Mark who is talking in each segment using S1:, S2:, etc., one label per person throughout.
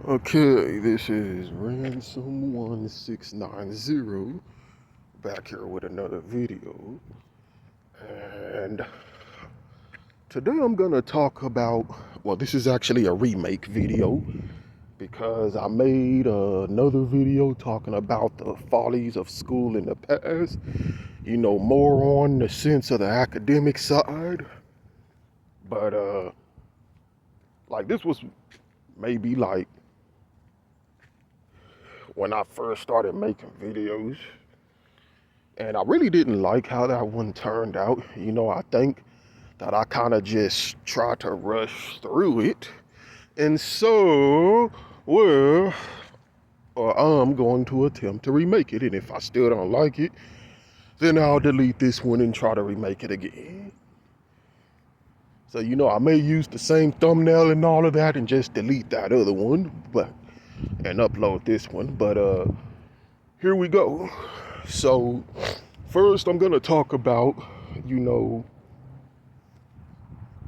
S1: Okay, this is Ransom1690 back here with another video. And today I'm gonna talk about, well, this is actually a remake video because I made another video talking about the follies of school in the past, more on the sense of the academic side. But this was maybe like when I first started making videos. And I really didn't like how that one turned out. I think that I kind of just tried to rush through it. And so, well, I'm going to attempt to remake it. And if I still don't like it, then I'll delete this one and try to remake it again. So, I may use the same thumbnail and all of that and just delete that other one, and upload this one. But here we go. So, first I'm going to talk about,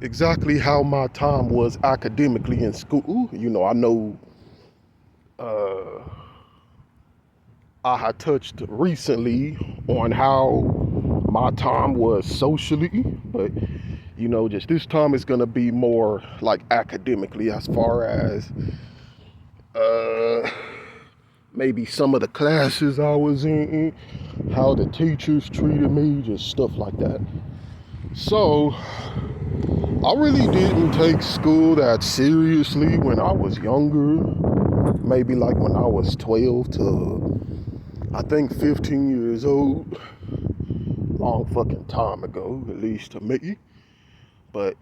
S1: exactly how my time was academically in school. I know I had touched recently on how my time was socially, but just this time it's gonna be more like academically as far as uh maybe some of the classes I was in, how the teachers treated me, just stuff like that. So I really didn't take school that seriously when I was younger. Maybe like when I was 12 to I think 15 years old. Long fucking time ago, at least to me. But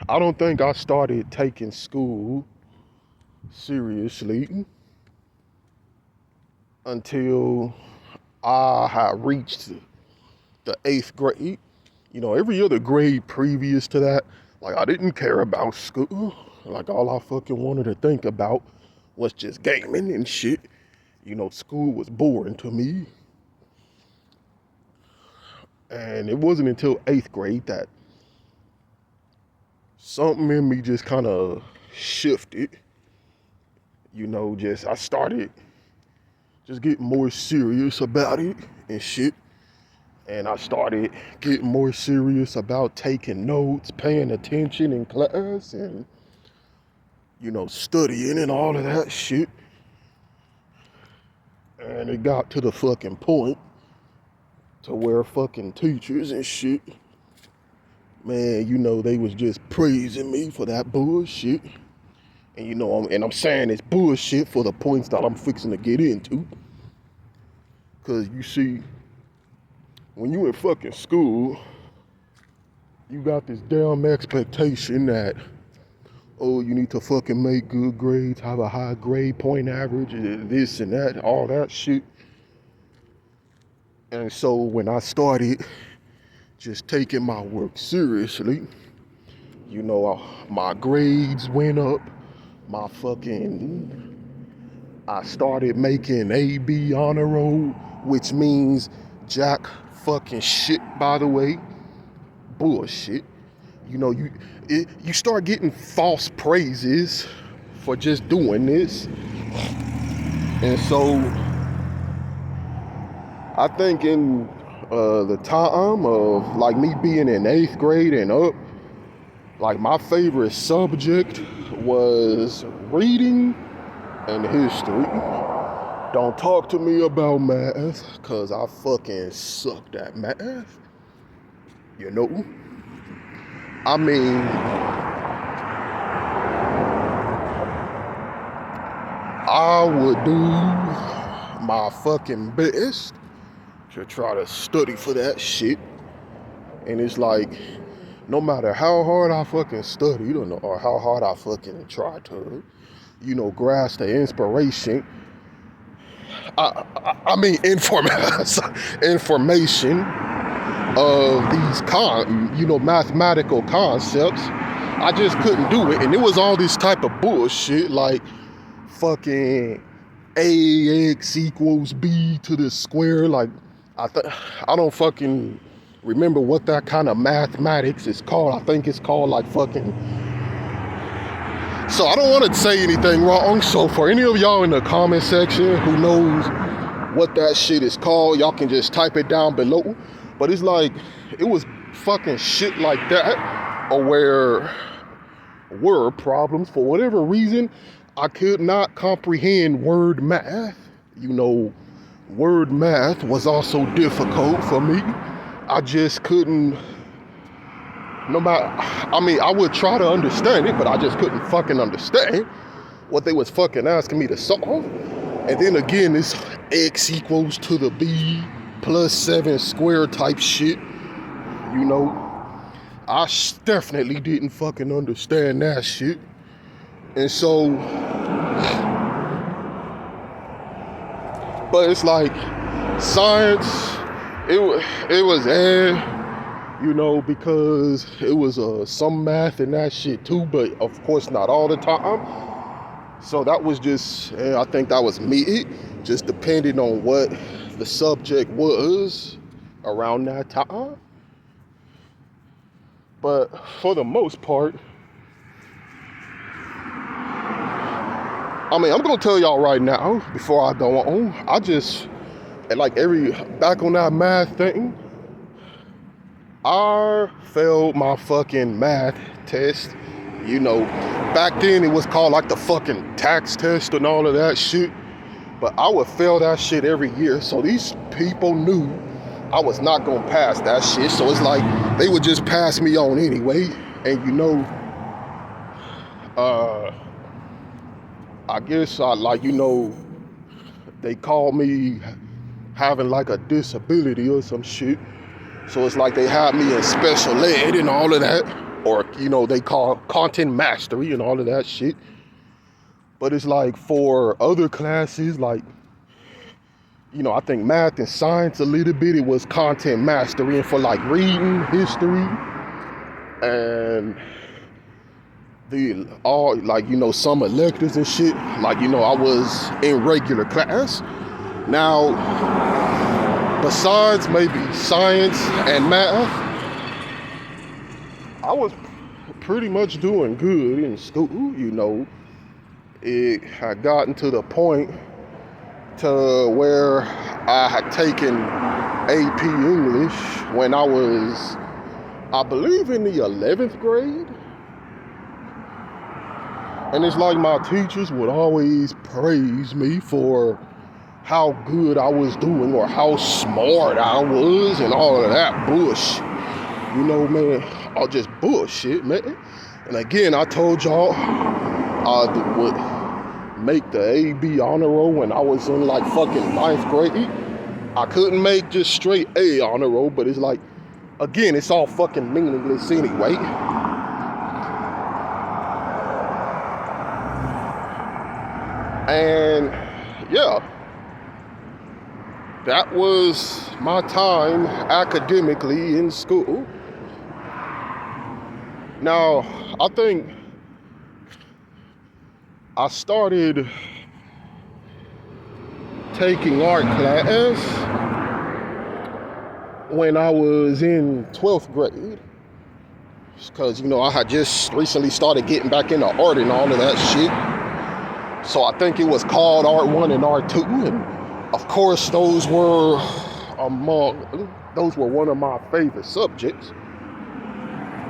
S1: I don't think I started taking school seriously until I had reached the 8th grade. Every other grade previous to that, like I didn't care about school. Like all I fucking wanted to think about was just gaming and shit. School was boring to me. And it wasn't until 8th grade that something in me just kind of shifted. I started just getting more serious about it and shit. And I started getting more serious about taking notes, paying attention in class, and, studying and all of that shit. And it got to the fucking point to where fucking teachers and shit, man, they was just praising me for that bullshit. And I'm saying it's bullshit for the points that I'm fixing to get into. Cause you see, when you in fucking school, you got this damn expectation that, oh, you need to fucking make good grades, have a high grade point average, this and that, all that shit. And so when I started just taking my work seriously, my grades went up, I started making AB honor roll, which means jack fucking shit, by the way. Bullshit. You start getting false praises for just doing this. And so I think in the time of like me being in 8th grade and up, like my favorite subject was reading and history. Don't talk to me about math, cause I fucking sucked at math. I mean, I would do my fucking best to try to study for that shit. And it's like, no matter how hard I fucking studied or how hard I fucking tried to, grasp the inspiration. I mean, information of these mathematical concepts. I just couldn't do it. And it was all this type of bullshit like fucking ax equals b to the square. Like, I don't fucking remember what that kind of mathematics is called. I think it's called like fucking So I don't want to say anything wrong. So for any of y'all in the comment section who knows what that shit is called, y'all can just type it down below. But it's like, it was fucking shit like that, or where word problems, for whatever reason, I could not comprehend word math. You know, word math was also difficult for me. I just couldn't, no matter, I mean, I would try to understand it, but I just couldn't fucking understand what they was fucking asking me to solve. And then again, this x equals to the b plus 7 square type shit, you know, I definitely didn't fucking understand that shit. And so, but it's like science, it was you know, because it was some math and that shit too, but of course not all the time. So that was just, I think that was me, just depending on what the subject was around that time. But for the most part, I mean, I'm gonna tell y'all right now, before I go on, I just, like back on that math thing, I failed my fucking math test. You know, back then it was called like the fucking tax test and all of that shit. But I would fail that shit every year. So these people knew I was not gonna pass that shit. So it's like they would just pass me on anyway. And you know, I guess they call me having like a disability or some shit. So it's like they had me in special ed and all of that. Or, you know, they call content mastery and all of that shit. But it's like for other classes, like, you know, I think math and science a little bit, it was content mastery. And for like reading, history, and like, you know, some electives and shit, like, you know, I was in regular class. Now, besides maybe science and math, I was pretty much doing good in school, you know. It had gotten to the point to where I had taken AP English when I was, I believe, in the 11th grade. And it's like my teachers would always praise me for how good I was doing or how smart I was and all of that bullshit. You know, man, all just bullshit, man. And again, I told y'all I would make the AB honor roll when I was in like fucking 9th grade. I couldn't make just straight A honor roll, but it's like, again, it's all fucking meaningless anyway. And yeah, that was my time academically in school. Now, I think I started taking art class when I was in 12th grade. Because, you know, I had just recently started getting back into art and all of that shit. So I think it was called Art 1 and Art 2. And of course, those were one of my favorite subjects.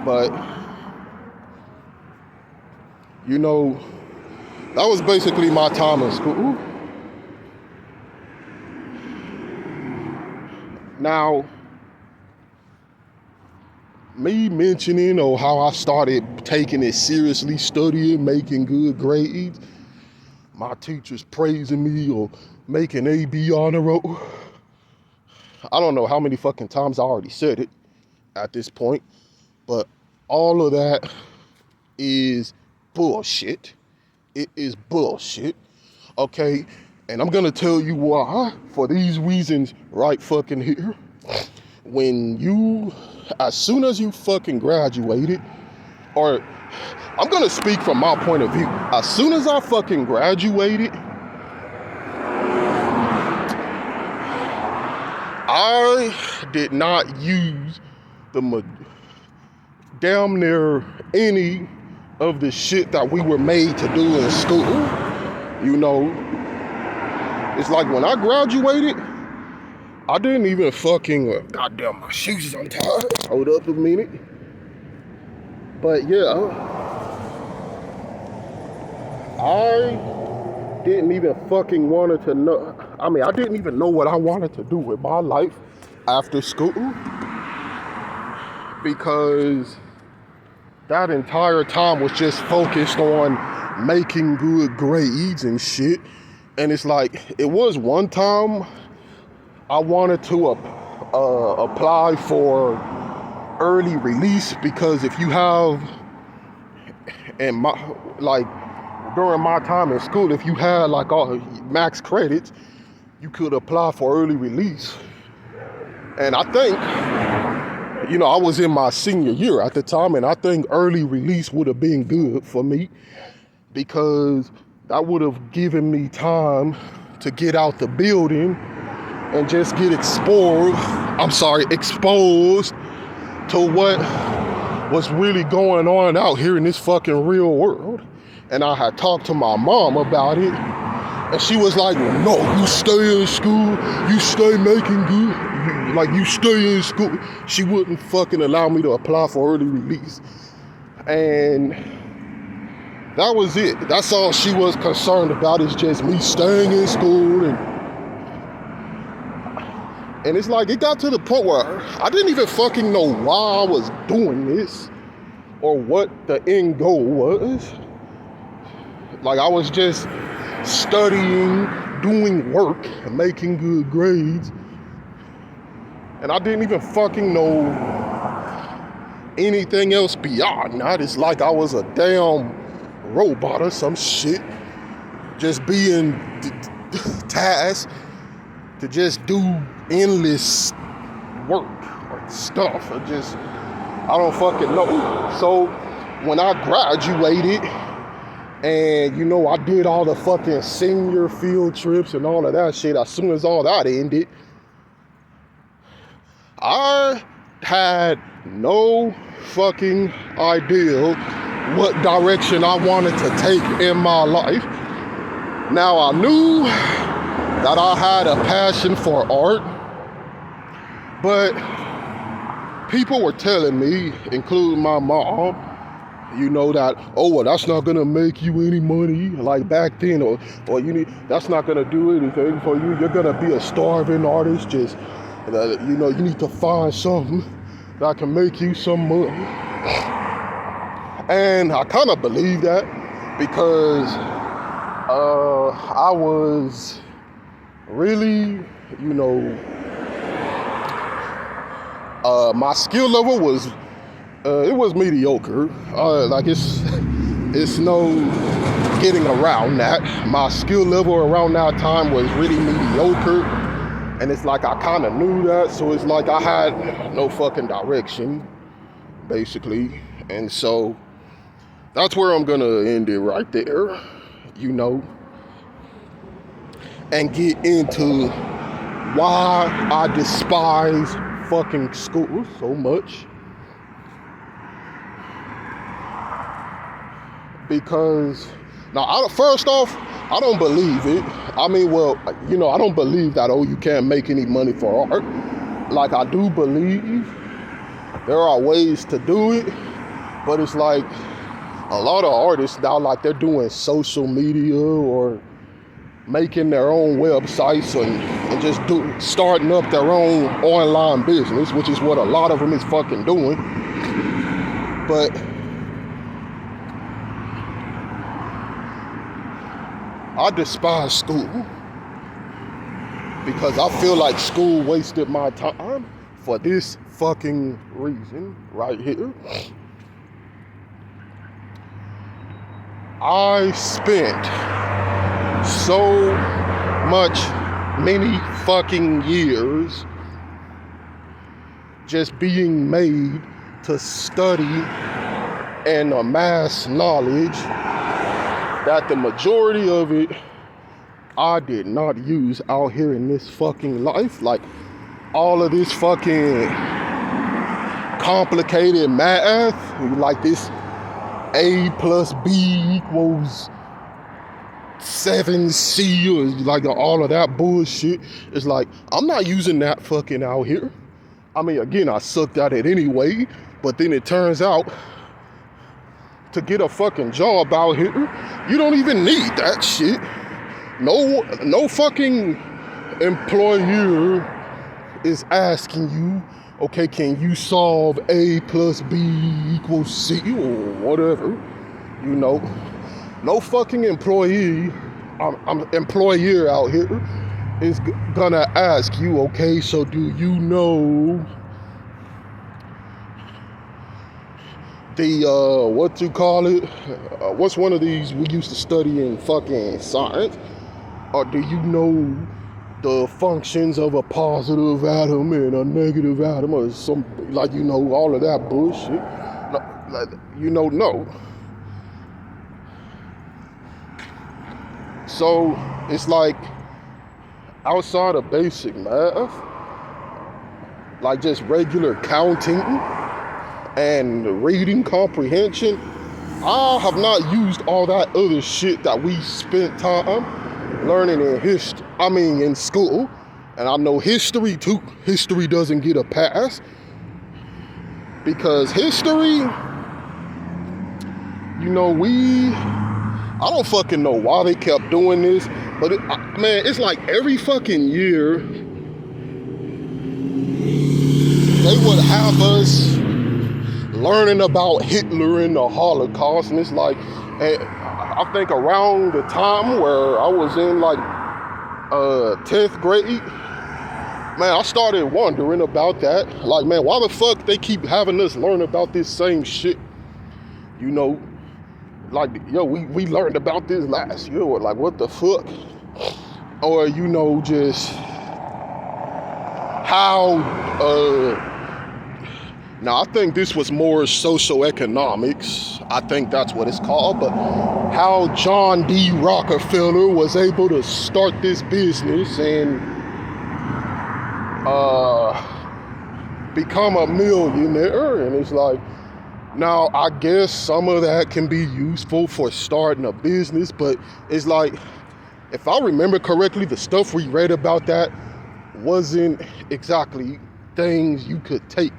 S1: But, you know, that was basically my time in school. Now, me mentioning or how I started taking it seriously, studying, making good grades, my teachers praising me or making AB honor roll. I don't know how many fucking times I already said it at this point, but all of that is bullshit. It is bullshit, okay? And I'm gonna tell you why, for these reasons right fucking here. As soon as you fucking graduated, or I'm gonna speak from my point of view. As soon as I fucking graduated, I did not use damn near any of the shit that we were made to do in school. You know, it's like when I graduated, I didn't even fucking, goddamn, my shoes is untied. Hold up a minute. But yeah, I didn't even fucking wanted to know. I mean, I didn't even know what I wanted to do with my life after school, because that entire time was just focused on making good grades and shit. And it's like, it was one time I wanted to apply for early release, because if you have, and my, like, during my time in school, if you had like all max credits, you could apply for early release. And I think, you know, I was in my senior year at the time, and I think early release would have been good for me, because that would have given me time to get out the building and just get exposed to what was really going on out here in this fucking real world. And I had talked to my mom about it, and she was like, no, you stay in school, you stay making good, like you stay in school. She wouldn't fucking allow me to apply for early release. And that was it. That's all she was concerned about, is just me staying in school. And it's like, it got to the point where I didn't even fucking know why I was doing this or what the end goal was. Like, I was just studying, doing work, and making good grades. And I didn't even fucking know anything else beyond that. It's like I was a damn robot or some shit, just being tasked to just do endless work or stuff. I don't fucking know. So when I graduated, and you know, I did all the fucking senior field trips and all of that shit, as soon as all that ended, I had no fucking idea what direction I wanted to take in my life. Now, I knew that I had a passion for art, but people were telling me, including my mom, you know, that, oh, well, that's not gonna make you any money like back then, or that's not gonna do anything for you. You're gonna be a starving artist. Just, you know, you need to find something that can make you some money. And I kind of believe that, because I was really, you know, my skill level was, it was mediocre. Like, it's no getting around that. My skill level around that time was really mediocre. And it's like, I kind of knew that. So it's like I had no fucking direction, basically. And so that's where I'm gonna end it right there, you know, and get into why I despise fucking school so much. Because, now, first off, I don't believe it. I mean, well, you know, I don't believe that, oh, you can't make any money for art. Like, I do believe there are ways to do it, but it's like a lot of artists now, like, they're doing social media or making their own websites and just starting up their own online business, which is what a lot of them is fucking doing. But I despise school, because I feel like school wasted my time for this fucking reason right here. I spent so many fucking years just being made to study and amass knowledge that the majority of it I did not use out here in this fucking life. Like, all of this fucking complicated math, like this A plus B equals 7C or like all of that bullshit. It's like, I'm not using that fucking out here. I mean, again, I sucked at it anyway, but then it turns out to get a fucking job out here, you don't even need that shit. No fucking employer is asking you, okay, can you solve A plus B equals C or whatever, you know? No fucking employer out here is gonna ask you, okay, so do you know the, what you call it? What's one of these we used to study in fucking science? Or do you know the functions of a positive atom and a negative atom or something, like, you know, all of that bullshit? No, like, you know, no. So it's like, outside of basic math, like just regular counting and reading comprehension, I have not used all that other shit that we spent time learning in school. And I know history too. History doesn't get a pass because history, you know, I don't fucking know why they kept doing this, but man, it's like every fucking year they would have us learning about Hitler and the Holocaust, and it's like, I think around the time where I was in like 10th grade, man, I started wondering about that. Like, man, why the fuck they keep having us learn about this same shit? You know, like, yo, we learned about this last year, or like, what the fuck? Or, you know, just how, now I think this was more socioeconomics. I think that's what it's called, but how John D. Rockefeller was able to start this business and become a millionaire. And it's like, now I guess some of that can be useful for starting a business, but it's like, if I remember correctly, the stuff we read about that wasn't exactly things you could take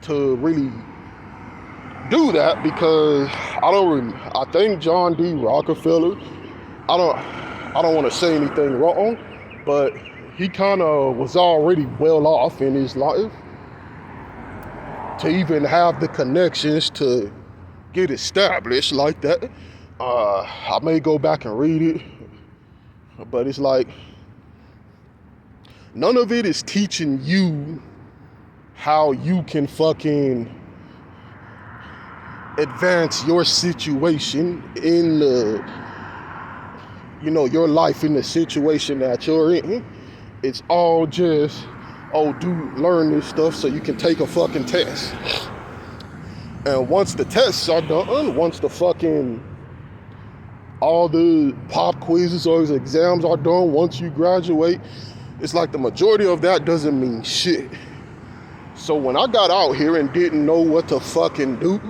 S1: to really do that, because I think John D. Rockefeller, I don't want to say anything wrong, but he kind of was already well off in his life to even have the connections to get established like that. I may go back and read it, but it's like, none of it is teaching you how you can fucking advance your situation in the, you know, your life in the situation that you're in. It's all just, oh, learn this stuff so you can take a fucking test. And once the tests are done, once the fucking, all the pop quizzes or exams are done, once you graduate, it's like the majority of that doesn't mean shit. So when I got out here and didn't know what to fucking do,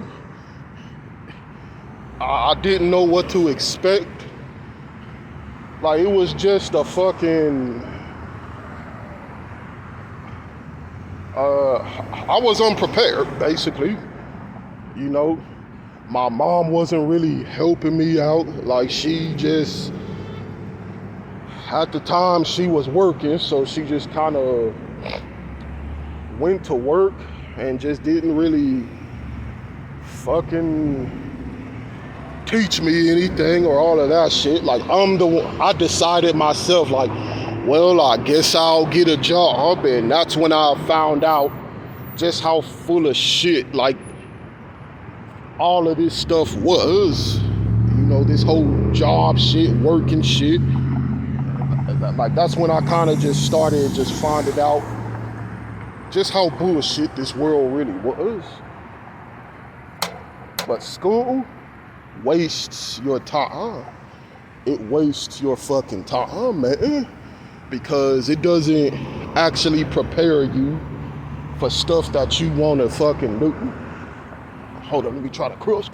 S1: I didn't know what to expect. Like, it was just a fucking, I was unprepared, basically. You know, my mom wasn't really helping me out. Like, she just, at the time she was working, so she just kind of went to work and just didn't really fucking teach me anything or all of that shit. Like, I decided myself, like, well, I guess I'll get a job. And that's when I found out just how full of shit, like, all of this stuff was. You know, this whole job shit, working shit. Like, that's when I kind of just started just finding out just how bullshit this world really was. But school wastes your time. It wastes your fucking time, man. Because it doesn't actually prepare you for stuff that you want to fucking do. Hold on, let me try to cross.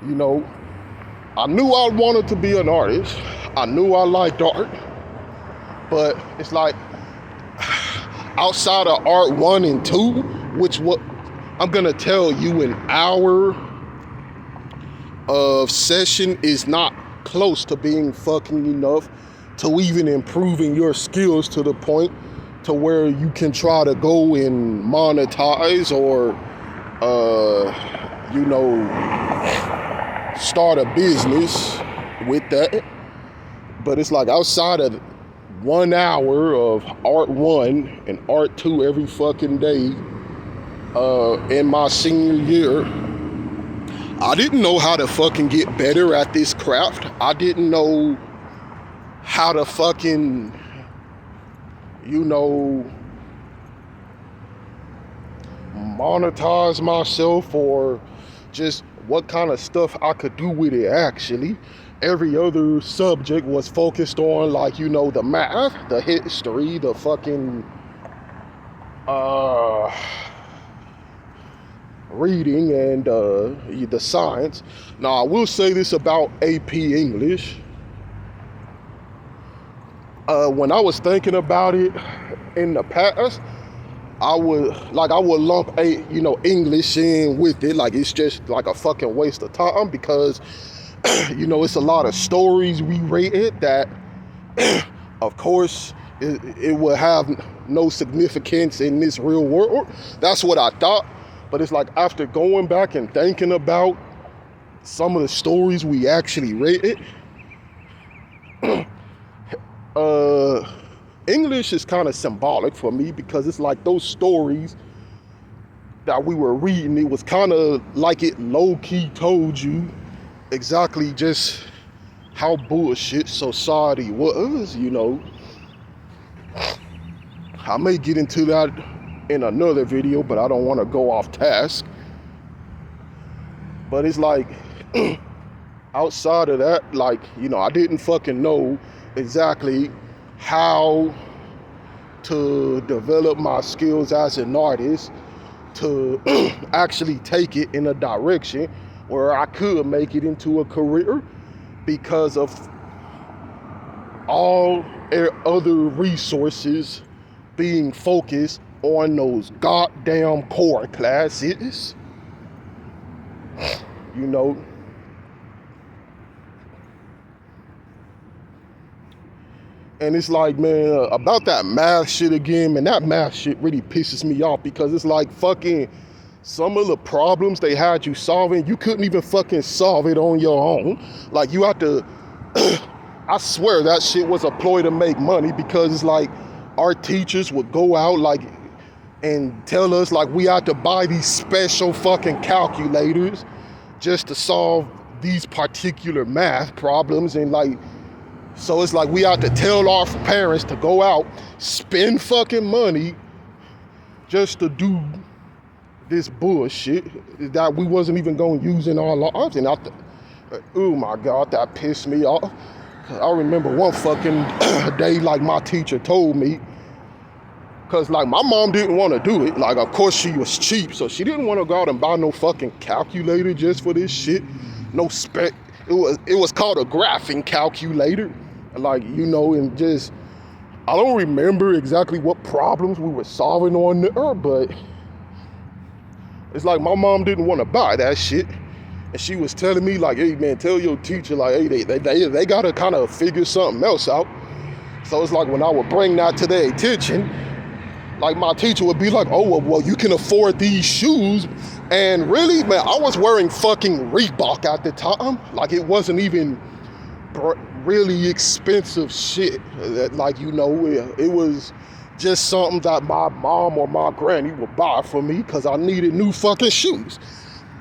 S1: You know, I knew I wanted to be an artist. I knew I liked art. But it's like, outside of art 1 and 2, which what I'm gonna tell you, an hour of session is not close to being fucking enough to even improving your skills to the point to where you can try to go and monetize or start a business with that. But it's like, outside of 1 hour of art 1 and art 2 every fucking day in my senior year, I didn't know how to fucking get better at this craft. I didn't know how to fucking, monetize myself, or just what kind of stuff I could do with it actually. Every other subject was focused on, like, the math, the history, the fucking reading, and the science. Now, I will say this about AP English. When I was thinking about it in the past, I would lump English in with it. Like, it's just like a fucking waste of time, because it's a lot of stories we read that of course it will have no significance in this real world. That's what I thought. But it's like, after going back and thinking about some of the stories we actually read, English is kind of symbolic for me, because it's like those stories that we were reading, it was kind of like it low-key told you exactly just how bullshit society was. I may get into that in another video, but I don't want to go off task. But it's like, outside of that, like, I didn't fucking know exactly how to develop my skills as an artist, to actually take it in a direction where I could make it into a career, because of all other resources being focused on those goddamn core classes. And it's like, man, about that math shit again, man, that math shit really pisses me off, because it's like, fucking some of the problems they had you solving, you couldn't even fucking solve it on your own. Like, you have to, I swear that shit was a ploy to make money, because it's like, our teachers would go out, like, and tell us, like, we had to buy these special fucking calculators just to solve these particular math problems. And like, so it's like, we had to tell our parents to go out, spend fucking money just to do this bullshit that we wasn't even going to use in our lives. And oh my God, that pissed me off. I remember one fucking day, like, my teacher told me, because like, my mom didn't want to do it. Like, of course she was cheap, so she didn't want to go out and buy no fucking calculator just for this shit. No spec. It was called a graphing calculator. Like, and just, I don't remember exactly what problems we were solving on there, but it's like, my mom didn't want to buy that shit. And she was telling me, like, hey man, tell your teacher, like, hey, they gotta kind of figure something else out. So it's like, when I would bring that to their attention, like, my teacher would be like, oh, well, you can afford these shoes. And really, man, I was wearing fucking Reebok at the time. Like, it wasn't even really expensive shit. Like, it was just something that my mom or my granny would buy for me, because I needed new fucking shoes.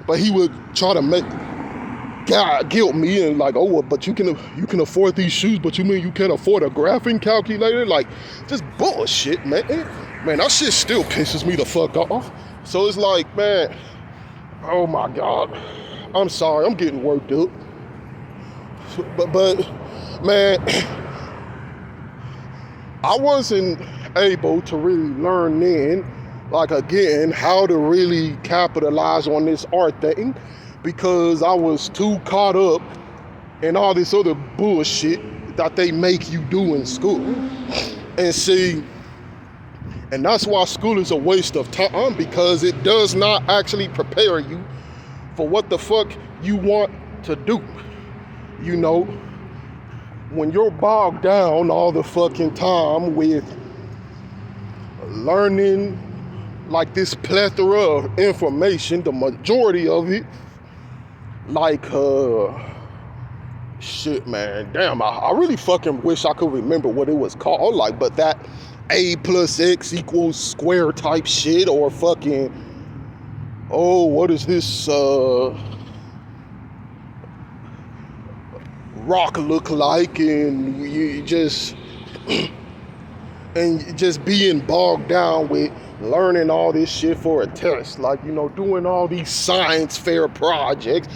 S1: But he would try to guilt me, and like, oh, well, but you can afford these shoes, but you mean you can't afford a graphing calculator? Like, just bullshit, man. Man, that shit still pisses me the fuck off. So it's like, man, oh my God, I'm sorry, I'm getting worked up. But man, I wasn't able to really learn then, like, again, how to really capitalize on this art thing, because I was too caught up in all this other bullshit that they make you do in school. And see, and that's why school is a waste of time, because it does not actually prepare you for what the fuck you want to do. You know, when you're bogged down all the fucking time with learning like this plethora of information, the majority of it, like, shit, man, damn, I really fucking wish I could remember what it was called, like, but that A plus X equals square type shit, or fucking, oh, what is this, rock look like, and you just, and just being bogged down with learning all this shit for a test, like, you know, doing all these science fair projects,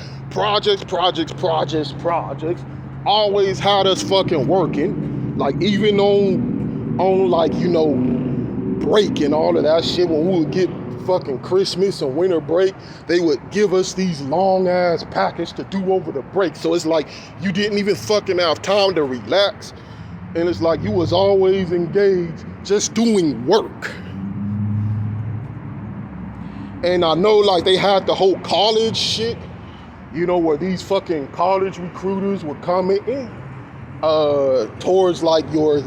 S1: always had us fucking working, like, even on like, you know, break and all of that shit. When we would get fucking Christmas and winter break, they would give us these long ass packets to do over the break. So it's like you didn't even fucking have time to relax, and it's like you was always engaged just doing work. And I know, like, they had the whole college shit, you know, where these fucking college recruiters would come in towards like your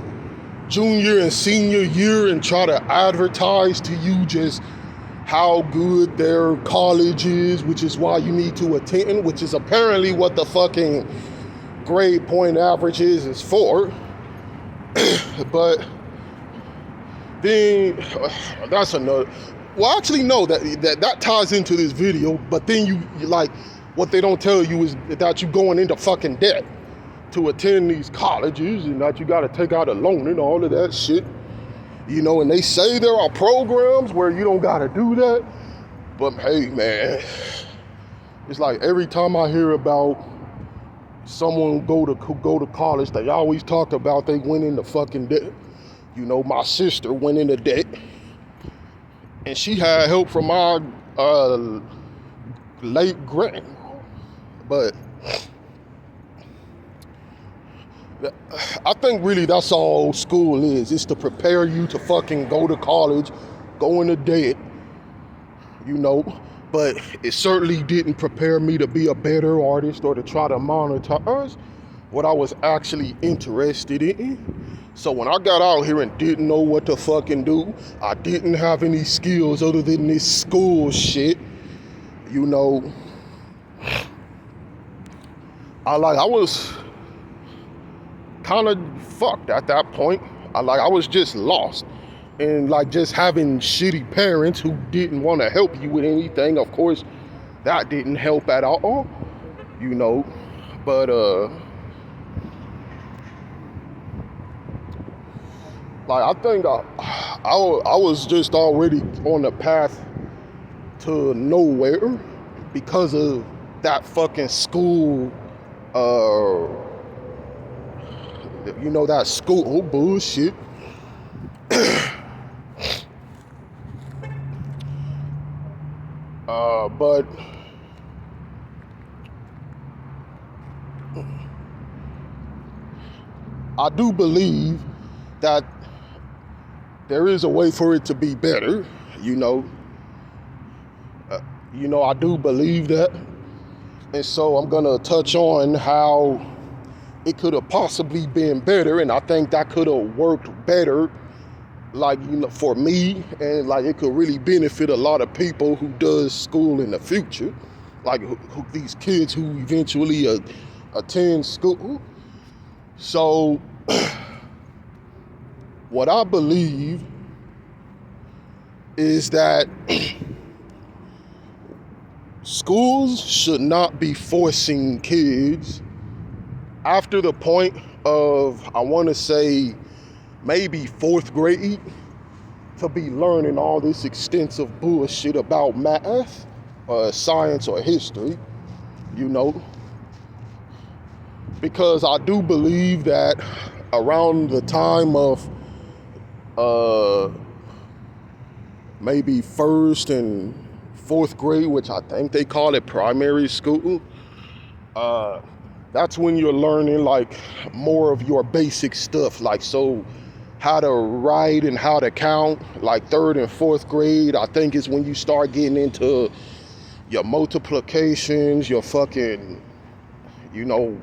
S1: junior and senior year and try to advertise to you just how good their college is, which is why you need to attend, which is apparently what the fucking grade point average is for. But then that's another, well, actually, no, that ties into this video, but then you like, what they don't tell you is that you're going into fucking debt to attend these colleges, and that you got to take out a loan and all of that shit. You know, and they say there are programs where you don't got to do that, but hey, man, it's like every time I hear about someone go to college, they always talk about they went into fucking debt. You know, my sister went into debt, and she had help from my late grandma. But I think really that's all school is. It's to prepare you to fucking go to college, go into debt, you know. But it certainly didn't prepare me to be a better artist or to try to monetize what I was actually interested in. So when I got out here and didn't know what to fucking do, I didn't have any skills other than this school shit, you know. I was kind of fucked at that point. I was just lost. And like just having shitty parents who didn't want to help you with anything, of course, that didn't help at all, you know. But like I think I was just already on the path to nowhere because of that fucking school, you know, that school bullshit. But I do believe that there is a way for it to be better, you know. I do believe that. And so I'm gonna touch on how it could have possibly been better, and I think that could have worked better, like, you know, for me, and like it could really benefit a lot of people who does school in the future, like who these kids who eventually attend school. So what I believe is that schools should not be forcing kids after the point of, I want to say, maybe 4th grade to be learning all this extensive bullshit about math, science, or history, you know. Because I do believe that around the time of maybe first and fourth grade, which I think they call it primary school. Uh, that's when you're learning like more of your basic stuff, like so how to write and how to count. Like third and fourth grade, I think is when you start getting into your multiplications, your fucking, you know,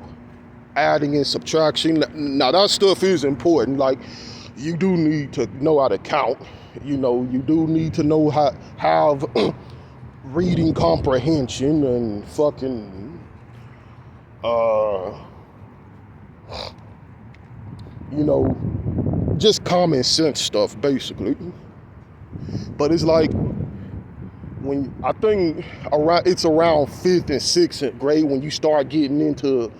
S1: adding and subtraction. Now that stuff is important. Like you do need to know how to count. You know, you do need to know how have reading comprehension and fucking you know, just common sense stuff basically. But it's like when I think it's around fifth and sixth grade when you start getting into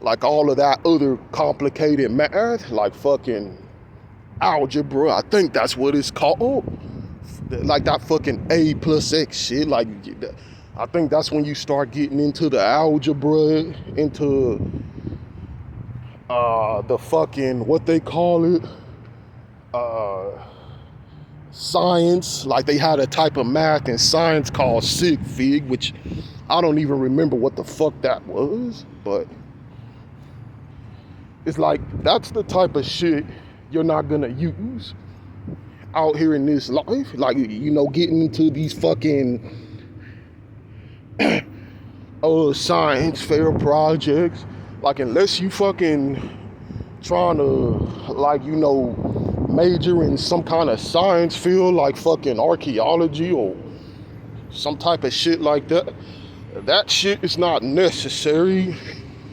S1: like all of that other complicated math, like fucking algebra. I think that's what it's called. Like that fucking A plus X shit. Like I think that's when you start getting into the algebra, into the fucking what they call it, science. Like they had a type of math in science called sig fig, which I don't even remember what the fuck that was, but it's like that's the type of shit you're not gonna use out here in this life. Like, you know, getting into these fucking science fair projects. Like, unless you fucking trying to, like, you know, major in some kind of science field, like fucking archaeology or some type of shit like that, that shit is not necessary